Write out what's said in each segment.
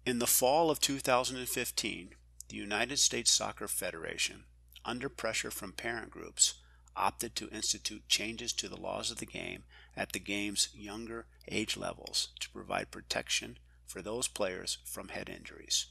In the fall of 2015, the United States Soccer Federation, under pressure from parent groups, opted to institute changes to the laws of the game at the game's younger age levels to provide protection for those players from head injuries.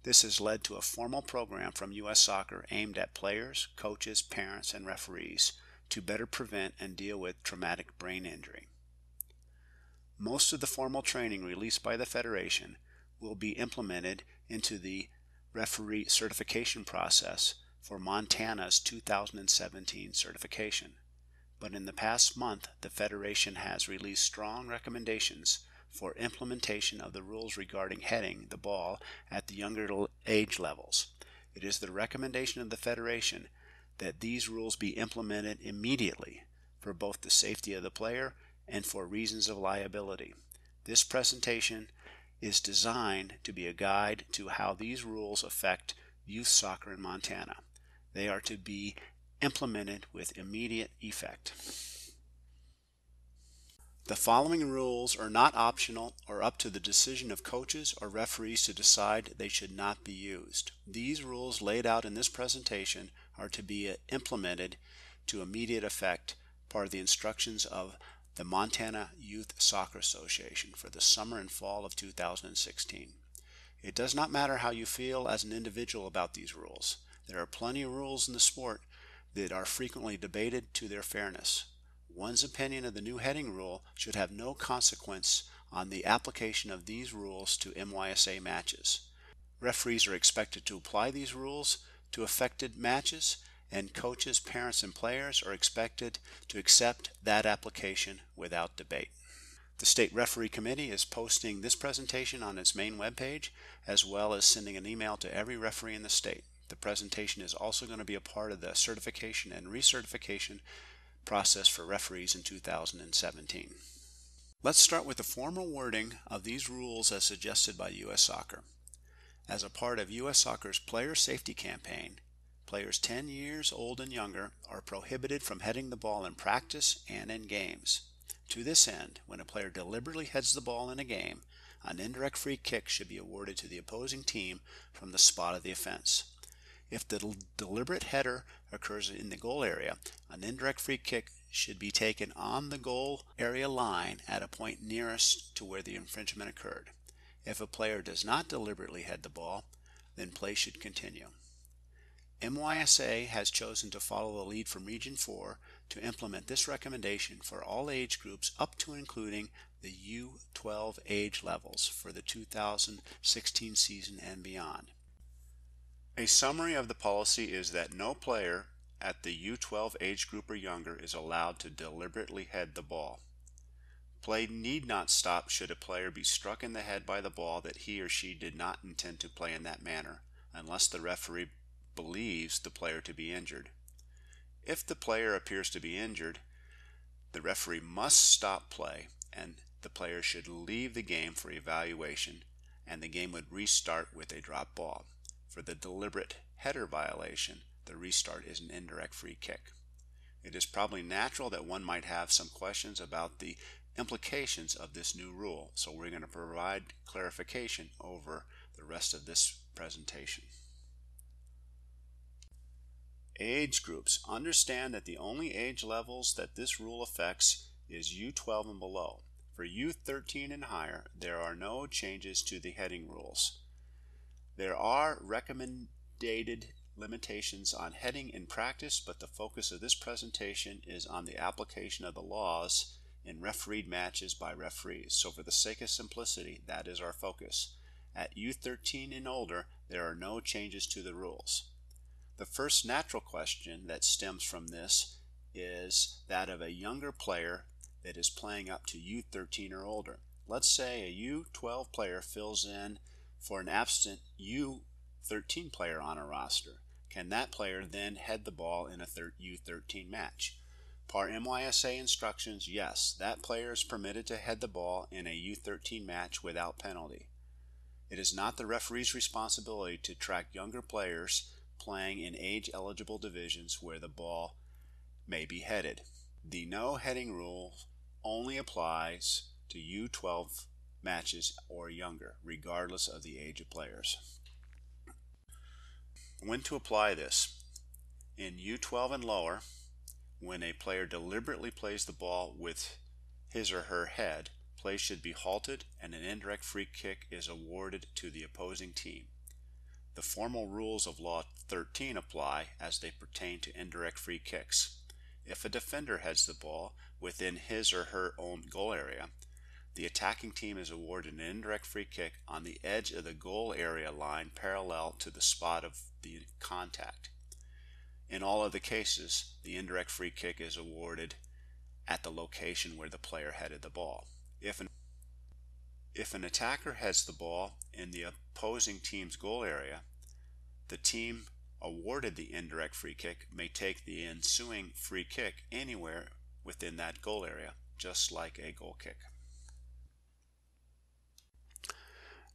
This has led to a formal program from U.S. Soccer aimed at players, coaches, parents, and referees to better prevent and deal with traumatic brain injury. Most of the formal training released by the Federation will be implemented into the referee certification process for Montana's 2017 certification. But in the past month, the Federation has released strong recommendations for implementation of the rules regarding heading the ball at the younger age levels. It is the recommendation of the Federation that these rules be implemented immediately for both the safety of the player and for reasons of liability. This presentation is designed to be a guide to how these rules affect youth soccer in Montana. They are to be implemented with immediate effect. The following rules are not optional or up to the decision of coaches or referees to decide they should not be used. These rules laid out in this presentation are to be implemented to immediate effect, part of the instructions of the Montana Youth Soccer Association for the summer and fall of 2016. It does not matter how you feel as an individual about these rules. There are plenty of rules in the sport that are frequently debated to their fairness. One's opinion of the new heading rule should have no consequence on the application of these rules to MYSA matches. Referees are expected to apply these rules to affected matches, and coaches, parents, and players are expected to accept that application without debate. The State Referee Committee is posting this presentation on its main webpage, as well as sending an email to every referee in the state. The presentation is also going to be a part of the certification and recertification process for referees in 2017. Let's start with the formal wording of these rules as suggested by U.S. Soccer. As a part of U.S. Soccer's player safety campaign, players 10 years old and younger are prohibited from heading the ball in practice and in games. To this end, when a player deliberately heads the ball in a game, an indirect free kick should be awarded to the opposing team from the spot of the offense. If the deliberate header occurs in the goal area, an indirect free kick should be taken on the goal area line at a point nearest to where the infringement occurred. If a player does not deliberately head the ball, then play should continue. MYSA has chosen to follow the lead from Region 4 to implement this recommendation for all age groups up to and including the U12 age levels for the 2016 season and beyond. A summary of the policy is that no player at the U12 age group or younger is allowed to deliberately head the ball. Play need not stop should a player be struck in the head by the ball that he or she did not intend to play in that manner, unless the referee believes the player to be injured. If the player appears to be injured, the referee must stop play and the player should leave the game for evaluation, and the game would restart with a drop ball. For the deliberate header violation, the restart is an indirect free kick. It is probably natural that one might have some questions about the implications of this new rule, so we're going to provide clarification over the rest of this presentation. Age groups. Understand that the only age levels that this rule affects is U12 and below. For U13 and higher, there are no changes to the heading rules. There are recommended limitations on heading in practice, but the focus of this presentation is on the application of the laws in refereed matches by referees. So for the sake of simplicity, that is our focus. At U13 and older, there are no changes to the rules. The first natural question that stems from this is that of a younger player that is playing up to U13 or older. Let's say a U12 player fills in for an absent U13 player on a roster. Can that player then head the ball in a U13 match? Per MYSA instructions, yes, that player is permitted to head the ball in a U13 match without penalty. It is not the referee's responsibility to track younger players playing in age-eligible divisions where the ball may be headed. The no heading rule only applies to U12 matches or younger, regardless of the age of players. When to apply this? In U12 and lower, when a player deliberately plays the ball with his or her head, play should be halted and an indirect free kick is awarded to the opposing team. The formal rules of Law 13 apply as they pertain to indirect free kicks. If a defender heads the ball within his or her own goal area, the attacking team is awarded an indirect free kick on the edge of the goal area line parallel to the spot of the contact. In all other cases, the indirect free kick is awarded at the location where the player headed the ball. If an attacker heads the ball in the opposing team's goal area, the team awarded the indirect free kick may take the ensuing free kick anywhere within that goal area, just like a goal kick.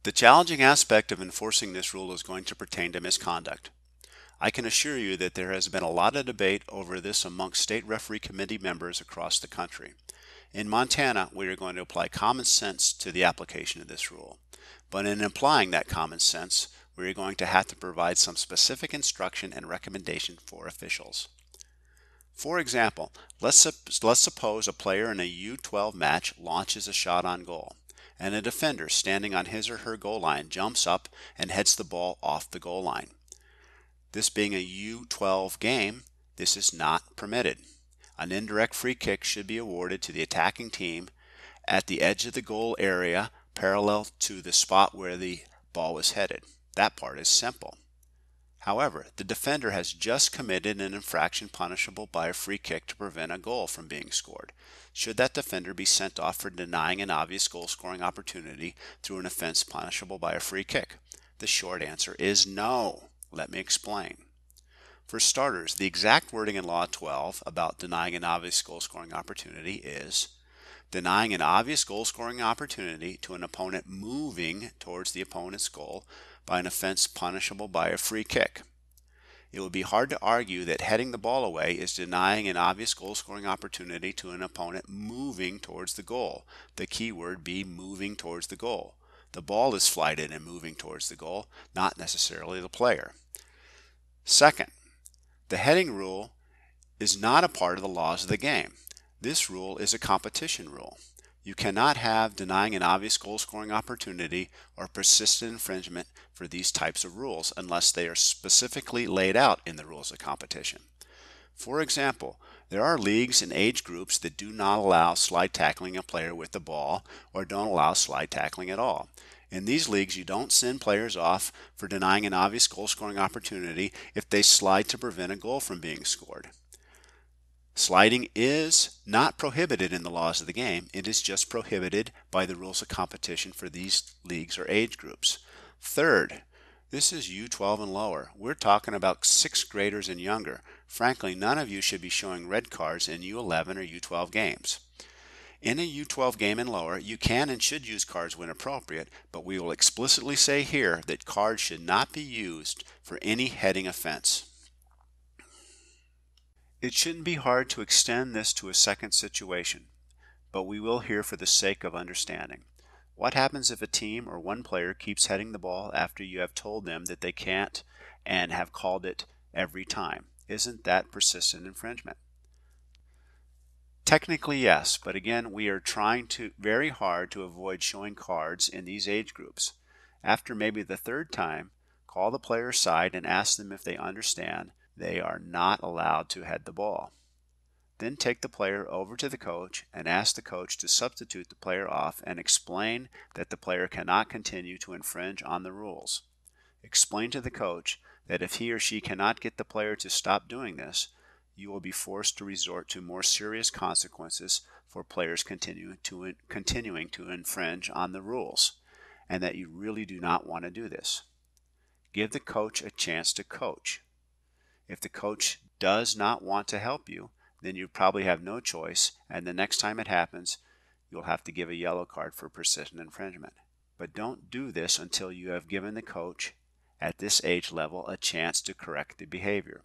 The challenging aspect of enforcing this rule is going to pertain to misconduct. I can assure you that there has been a lot of debate over this amongst state referee committee members across the country. In Montana, we are going to apply common sense to the application of this rule. But in applying that common sense, we are going to have to provide some specific instruction and recommendation for officials. For example, let's suppose a player in a U12 match launches a shot on goal, and a defender standing on his or her goal line jumps up and heads the ball off the goal line. This being a U12 game, this is not permitted. An indirect free kick should be awarded to the attacking team at the edge of the goal area parallel to the spot where the ball was headed. That part is simple. However, the defender has just committed an infraction punishable by a free kick to prevent a goal from being scored. Should that defender be sent off for denying an obvious goal-scoring opportunity through an offense punishable by a free kick? The short answer is no. Let me explain. For starters, the exact wording in Law 12 about denying an obvious goal-scoring opportunity is denying an obvious goal-scoring opportunity to an opponent moving towards the opponent's goal by an offense punishable by a free kick. It would be hard to argue that heading the ball away is denying an obvious goal-scoring opportunity to an opponent moving towards the goal. The key word be moving towards the goal. The ball is flighted and moving towards the goal, not necessarily the player. Second, the heading rule is not a part of the laws of the game. This rule is a competition rule. You cannot have denying an obvious goal-scoring opportunity or persistent infringement for these types of rules unless they are specifically laid out in the rules of competition. For example, there are leagues and age groups that do not allow slide tackling a player with the ball or don't allow slide tackling at all. In these leagues, you don't send players off for denying an obvious goal-scoring opportunity if they slide to prevent a goal from being scored. Sliding is not prohibited in the laws of the game. It is just prohibited by the rules of competition for these leagues or age groups. Third, this is U12 and lower. We're talking about 6th graders and younger. Frankly, none of you should be showing red cards in U11 or U12 games. In a U12 game and lower, you can and should use cards when appropriate, but we will explicitly say here that cards should not be used for any heading offense. It shouldn't be hard to extend this to a second situation, but we will here for the sake of understanding. What happens if a team or one player keeps heading the ball after you have told them that they can't and have called it every time? Isn't that persistent infringement? Technically, yes, but again, we are trying very hard to avoid showing cards in these age groups. After maybe the third time, call the player aside and ask them if they understand they are not allowed to head the ball. Then take the player over to the coach and ask the coach to substitute the player off and explain that the player cannot continue to infringe on the rules. Explain to the coach that if he or she cannot get the player to stop doing this, you will be forced to resort to more serious consequences for players continuing to infringe on the rules, and that you really do not want to do this. Give the coach a chance to coach. If the coach does not want to help you, then you probably have no choice, and the next time it happens, you'll have to give a yellow card for persistent infringement. But don't do this until you have given the coach at this age level a chance to correct the behavior.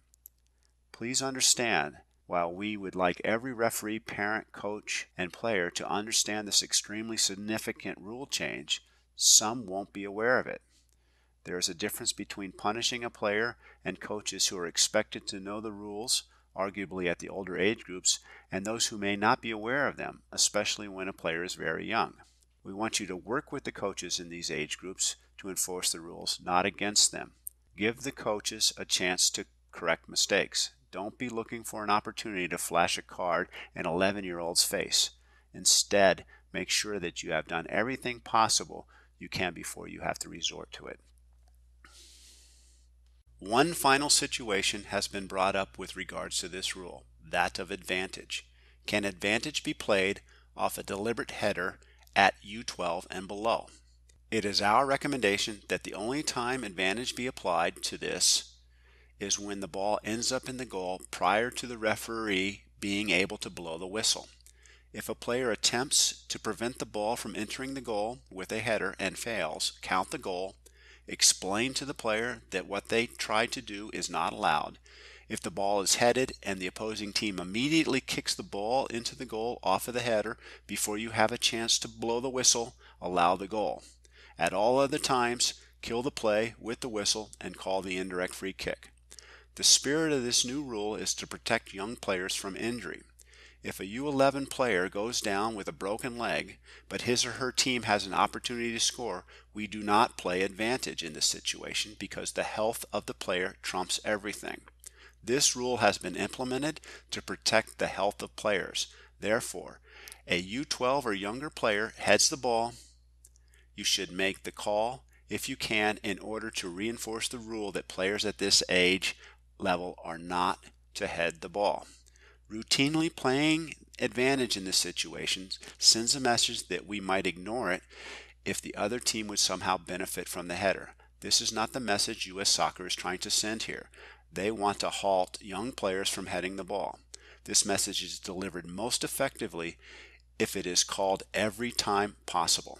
Please understand, While we would like every referee, parent, coach, and player to understand this extremely significant rule change, some won't be aware of it. There is a difference between punishing a player and coaches who are expected to know the rules, arguably at the older age groups, and those who may not be aware of them, especially when a player is very young. We want you to work with the coaches in these age groups to enforce the rules, not against them. Give the coaches a chance to correct mistakes. Don't be looking for an opportunity to flash a card in an 11-year-old's face. Instead, make sure that you have done everything possible you can before you have to resort to it. One final situation has been brought up with regards to this rule, that of advantage. Can advantage be played off a deliberate header at U12 and below? It is our recommendation that the only time advantage be applied to this is when the ball ends up in the goal prior to the referee being able to blow the whistle. If a player attempts to prevent the ball from entering the goal with a header and fails, count the goal, explain to the player that what they tried to do is not allowed. If the ball is headed and the opposing team immediately kicks the ball into the goal off of the header before you have a chance to blow the whistle, allow the goal. At all other times, kill the play with the whistle and call the indirect free kick. The spirit of this new rule is to protect young players from injury. If a U11 player goes down with a broken leg, but his or her team has an opportunity to score, we do not play advantage in this situation because the health of the player trumps everything. This rule has been implemented to protect the health of players. Therefore, a U12 or younger player heads the ball. You should make the call if you can in order to reinforce the rule that players at this age level are not to head the ball. Routinely playing advantage in this situation sends a message that we might ignore it if the other team would somehow benefit from the header. This is not the message U.S. Soccer is trying to send here. They want to halt young players from heading the ball. This message is delivered most effectively if it is called every time possible.